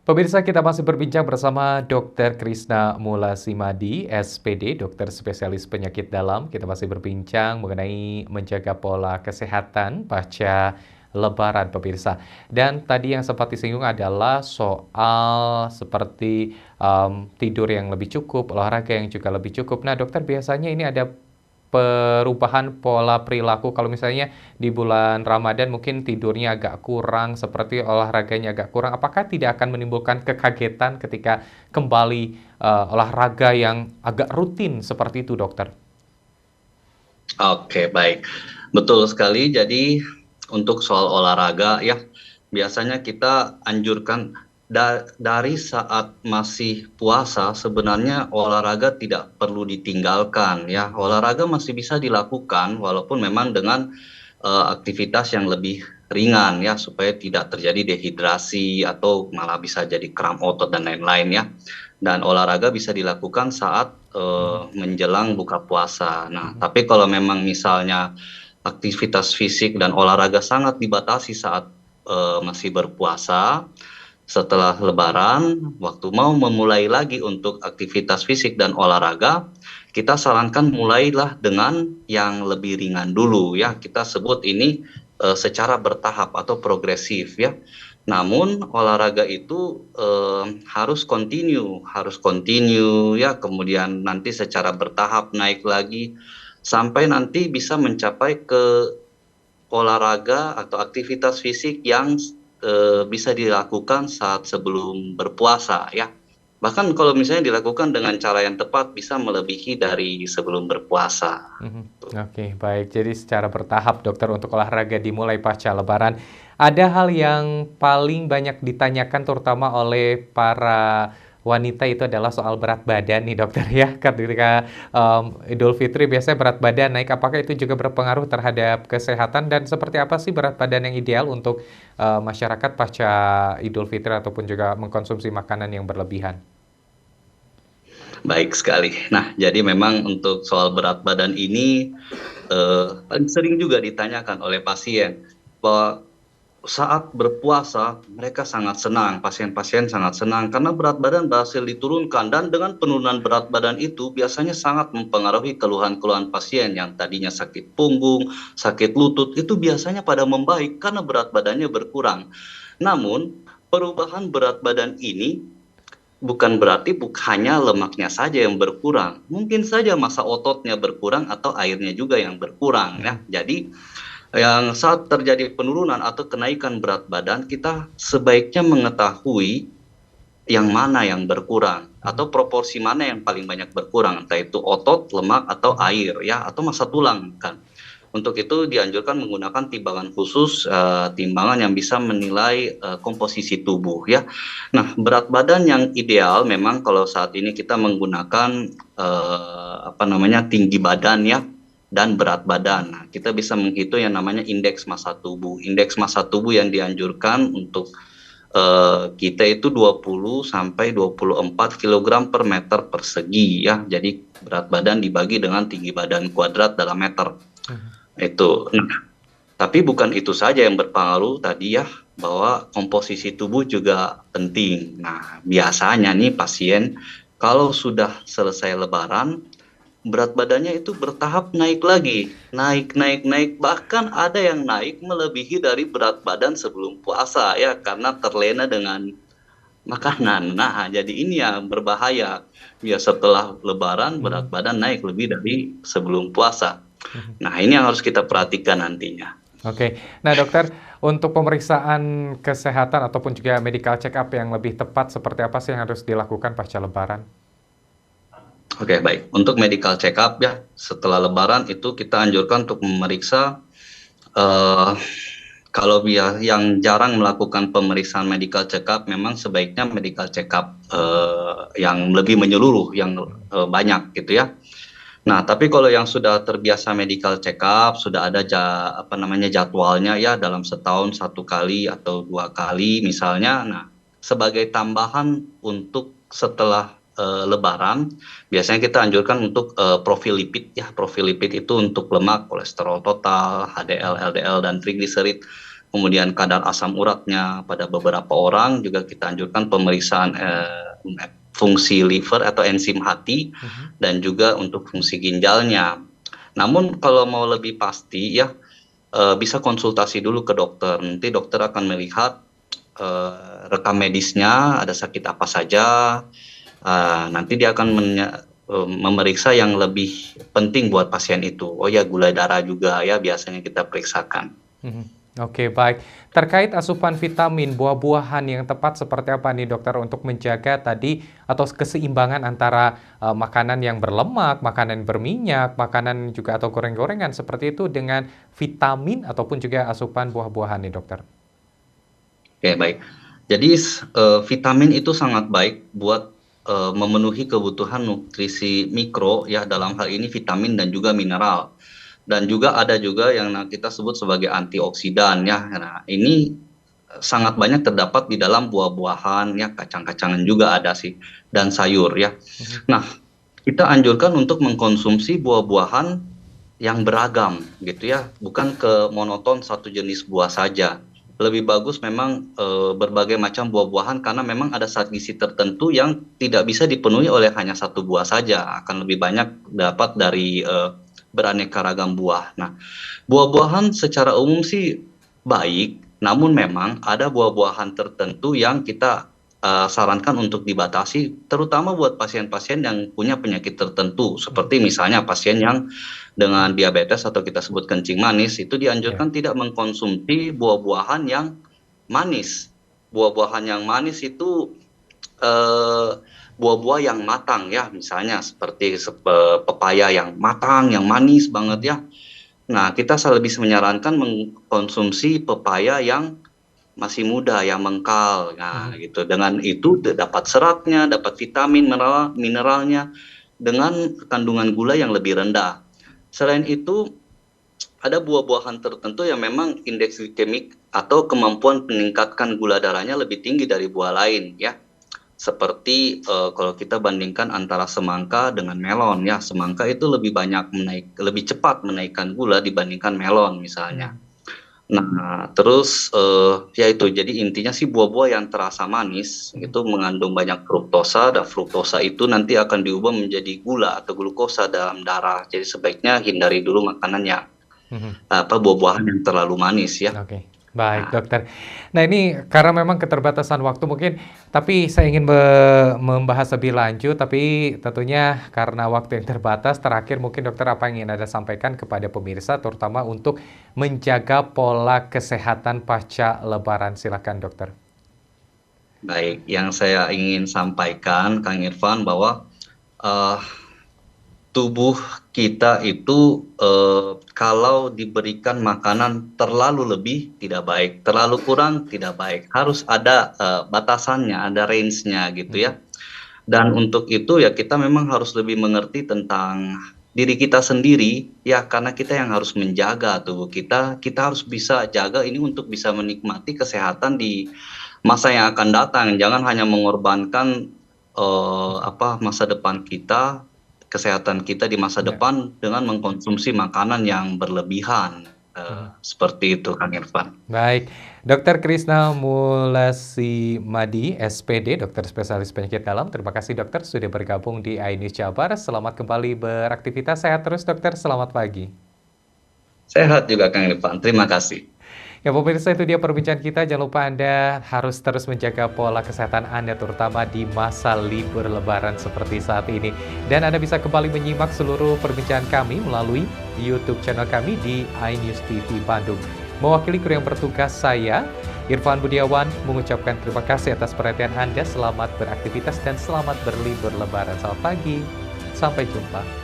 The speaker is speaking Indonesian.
Pemirsa, kita masih berbincang bersama Dr. Krisna Mulasimadi, SPD, dokter spesialis penyakit dalam. Kita masih berbincang mengenai menjaga pola kesehatan pasca Lebaran, pemirsa. Dan tadi yang sempat disinggung adalah soal seperti tidur yang lebih cukup, olahraga yang juga lebih cukup. Nah, dokter, biasanya ini ada perubahan pola perilaku kalau misalnya di bulan Ramadan mungkin tidurnya agak kurang, seperti olahraganya agak kurang, apakah tidak akan menimbulkan kekagetan ketika kembali olahraga yang agak rutin seperti itu, dokter? Oke, baik. Betul sekali. Jadi untuk soal olahraga ya, biasanya kita anjurkan dari saat masih puasa sebenarnya olahraga tidak perlu ditinggalkan ya. Olahraga masih bisa dilakukan walaupun memang dengan aktivitas yang lebih ringan ya supaya tidak terjadi dehidrasi atau malah bisa jadi kram otot dan lain-lain ya. Dan olahraga bisa dilakukan saat menjelang buka puasa. Nah, tapi kalau memang misalnya aktivitas fisik dan olahraga sangat dibatasi saat masih berpuasa, setelah Lebaran, waktu mau memulai lagi untuk aktivitas fisik dan olahraga, kita sarankan mulailah dengan yang lebih ringan dulu ya. Kita sebut ini secara bertahap atau progresif ya. Namun olahraga itu harus continue ya, kemudian nanti secara bertahap naik lagi sampai nanti bisa mencapai ke olahraga atau aktivitas fisik yang bisa dilakukan saat sebelum berpuasa ya. Bahkan kalau misalnya dilakukan dengan cara yang tepat bisa melebihi dari sebelum berpuasa. Mhm. Oke, baik. Jadi secara bertahap, dokter, untuk olahraga dimulai pasca Lebaran. Ada hal yang paling banyak ditanyakan terutama oleh para wanita itu adalah soal berat badan nih, dokter, ya. Ketika Idul Fitri biasanya berat badan naik, apakah itu juga berpengaruh terhadap kesehatan dan seperti apa sih berat badan yang ideal untuk masyarakat pasca Idul Fitri ataupun juga mengkonsumsi makanan yang berlebihan? Baik sekali. Nah, jadi memang untuk soal berat badan ini paling sering juga ditanyakan oleh pasien bahwa saat berpuasa mereka sangat senang, pasien-pasien sangat senang karena berat badan berhasil diturunkan dan dengan penurunan berat badan itu biasanya sangat mempengaruhi keluhan-keluhan pasien yang tadinya sakit punggung, sakit lutut itu biasanya pada membaik karena berat badannya berkurang. Namun perubahan berat badan ini bukan berarti hanya lemaknya saja yang berkurang. Mungkin saja massa ototnya berkurang atau airnya juga yang berkurang ya. Mhm. Jadi yang saat terjadi penurunan atau kenaikan berat badan, kita sebaiknya mengetahui yang mana yang berkurang Mhm. atau proporsi mana yang paling banyak berkurang, entah itu otot, lemak atau Mhm. air ya atau massa tulang kan. Untuk itu dianjurkan menggunakan timbangan khusus, timbangan yang bisa menilai komposisi tubuh ya. Nah, berat badan yang ideal memang kalau saat ini kita menggunakan apa namanya tinggi badan ya dan berat badan. Nah, kita bisa menghitung yang namanya indeks massa tubuh. Indeks massa tubuh yang dianjurkan untuk kita itu 20 sampai 24 kilogram per meter persegi ya. Jadi berat badan dibagi dengan tinggi badan kuadrat dalam meter. Mhm. Itu. Nah, tapi bukan itu saja yang berpengaruh tadi ya, bahwa komposisi tubuh juga penting. Nah, biasanya nih pasien kalau sudah selesai lebaran, berat badannya itu bertahap naik lagi. Naik, naik, naik. Bahkan ada yang naik melebihi dari berat badan sebelum puasa ya, karena terlena dengan makanan. Nah, jadi ini yang berbahaya. Ya setelah lebaran berat Mhm. badan naik lebih dari sebelum puasa. Mhm. Nah, ini yang harus kita perhatikan nantinya. Oke. Nah, dokter, untuk pemeriksaan kesehatan ataupun juga medical check up yang lebih tepat seperti apa sih yang harus dilakukan pasca Lebaran? Oke, baik. Untuk medical check up ya, setelah lebaran itu kita anjurkan untuk memeriksa eh kalau yang jarang melakukan pemeriksaan medical check up memang sebaiknya medical check up yang lebih menyeluruh, yang Mhm. banyak gitu ya. Nah, tapi kalau yang sudah terbiasa medical check up, sudah ada apa namanya jadwalnya ya dalam setahun satu kali atau dua kali misalnya. Nah, sebagai tambahan untuk setelah Lebaran, biasanya kita anjurkan untuk profil lipid ya. Profil lipid itu untuk lemak, kolesterol total, HDL, Mhm. LDL dan trigliserid. kemudian kadar asam uratnya pada beberapa orang juga kita anjurkan pemeriksaan fungsi liver atau enzim hati dan juga untuk fungsi ginjalnya. Namun kalau mau lebih pasti ya bisa konsultasi dulu ke dokter. Nanti dokter akan melihat rekam medisnya ada sakit apa saja. Nanti dia akan memeriksa yang lebih penting buat pasien itu. Oh ya, gula darah juga ya biasanya kita periksakan. Oke, baik. Terkait asupan vitamin, buah-buahan yang tepat seperti apa nih dokter untuk menjaga tadi atau keseimbangan antara makanan yang berlemak, makanan berminyak, makanan juga atau goreng-gorengan seperti itu dengan vitamin ataupun juga asupan buah-buahan nih dokter? Oke, baik. Jadi vitamin itu sangat baik buat memenuhi kebutuhan nutrisi mikro ya, dalam hal ini vitamin dan juga mineral. Dan juga ada juga yang kita sebut sebagai antioksidan ya. Nah, ini sangat banyak terdapat di dalam buah-buahan ya, kacang-kacangan juga ada sih, dan sayur ya. Nah, kita anjurkan untuk mengkonsumsi buah-buahan yang beragam gitu ya, bukan ke monoton satu jenis buah saja. Lebih bagus memang berbagai macam buah-buahan karena memang ada zat gizi tertentu yang tidak bisa dipenuhi oleh hanya satu buah saja, akan lebih banyak dapat dari beraneka ragam buah. Nah, buah-buahan secara umum sih baik, namun memang ada buah-buahan tertentu yang kita sarankan untuk dibatasi, terutama buat pasien-pasien yang punya penyakit tertentu, seperti misalnya pasien yang dengan diabetes atau kita sebut kencing manis, itu dianjurkan tidak mengkonsumsi buah-buahan yang manis. Buah-buahan yang manis itu buah-buah yang matang ya, misalnya seperti pepaya yang matang, yang manis banget ya. Nah, kita lebih menyarankan mengkonsumsi pepaya yang masih muda, yang mengkal. Nah, gitu. Dengan itu dapat seratnya, dapat vitamin, mineralnya dengan kandungan gula yang lebih rendah. Selain itu, ada buah-buahan tertentu yang memang indeks glikemik atau kemampuan meningkatkan gula darahnya lebih tinggi dari buah lain ya. Seperti kalau kita bandingkan antara semangka dengan melon ya, semangka itu lebih cepat menaikkan gula dibandingkan melon misalnya. Nah, terus ya itu, jadi intinya sih buah-buah yang terasa manis itu mengandung banyak fruktosa, dan fruktosa itu nanti akan diubah menjadi gula atau glukosa dalam darah. Jadi sebaiknya hindari dulu makanan yang buah-buahan yang terlalu manis ya. Oke. Baik, dokter. Nah, ini karena memang keterbatasan waktu mungkin, tapi saya ingin membahas lebih lanjut, tapi tentunya karena waktu yang terbatas, terakhir mungkin dokter apa yang ingin Anda sampaikan kepada pemirsa, terutama untuk menjaga pola kesehatan pasca Lebaran. Silakan, dokter. Baik, yang saya ingin sampaikan, Kang Irfan, bahwa tubuh kita itu kalau diberikan makanan terlalu lebih tidak baik, terlalu kurang tidak baik. Harus ada batasannya, ada range-nya gitu ya. Dan untuk itu ya kita memang harus lebih mengerti tentang diri kita sendiri ya, karena kita yang harus menjaga tubuh kita. Kita harus bisa jaga ini untuk bisa menikmati kesehatan di masa yang akan datang. Jangan hanya mengorbankan masa depan kita, kesehatan kita di masa depan dengan mengkonsumsi makanan yang berlebihan. Seperti itu, Kang Irfan. Baik, Dr. Krisna Mulasimadi, SPD, dokter spesialis penyakit dalam. Terima kasih dokter sudah bergabung di iNews Jabar. Selamat kembali beraktivitas, sehat terus dokter, selamat pagi. Sehat juga Kang Irfan, terima kasih. Ya pemirsa, itu dia perbincangan kita. Jangan lupa Anda harus terus menjaga pola kesehatan Anda terutama di masa libur Lebaran seperti saat ini. Dan Anda bisa kembali menyimak seluruh perbincangan kami melalui YouTube channel kami di iNews TV Bandung. Mewakili kru yang bertugas, saya Irfan Budiawan mengucapkan terima kasih atas perhatian Anda. Selamat beraktivitas dan selamat berlibur Lebaran. Selamat pagi, sampai jumpa.